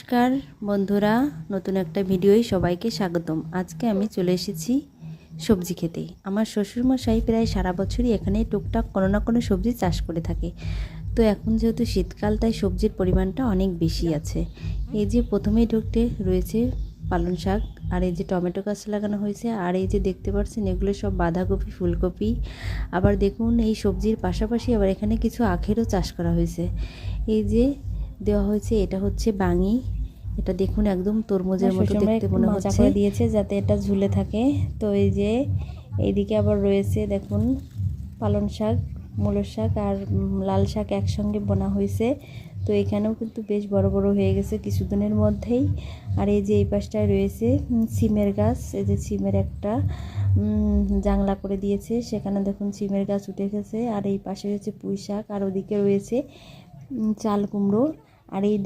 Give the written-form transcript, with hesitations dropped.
নমস্কার বন্ধুরা, নতুন একটা ভিডিওয় সবাইকে স্বাগতম। আজকে আমি চলে এসেছি সবজি খেতে। আমার শ্বশুরমশাই প্রায় সারা বছরই এখানে টুকটাক কোনো না কোনো সবজি চাষ করে থাকে। তো এখন যেহেতু শীতকাল, তাই সবজির পরিমাণটা অনেক বেশি আছে। এই যে প্রথমেই ঢুকতে রয়েছে পালং শাক, আর এই যে টমেটো গাছ লাগানো হয়েছে, আর এই যে দেখতে পাচ্ছেন এগুলো সব বাঁধাকপি, ফুলকপি। আবার দেখুন এই সবজির পাশাপাশি আবার এখানে কিছু আখেরও চাষ করা হয়েছে। এই যে দেওয়া হয়েছে, এটা হচ্ছে বাঙি। এটা দেখুন একদম তরমুজের মতো দেখতে মনে হচ্ছে, দিয়েছে যাতে এটা ঝুলে থাকে। তো এই যে এইদিকে আবার রয়েছে দেখুন পালং শাক, মূলো শাক আর লাল শাক একসঙ্গে বোনা হয়েছে। তো এখানেও কিন্তু বেশ বড় বড় হয়ে গেছে কিছুদিনের মধ্যেই। আর এই যে এই পাশটায় রয়েছে সিমের গাছ। এই যে সিমের একটা জাংলা করে দিয়েছে, সেখানে দেখুন সিমের গাছ উঠে গেছে। আর এই পাশে রয়েছে পুঁই শাক, আর ওদিকে রয়েছে চাল কুমড়ো। আর এই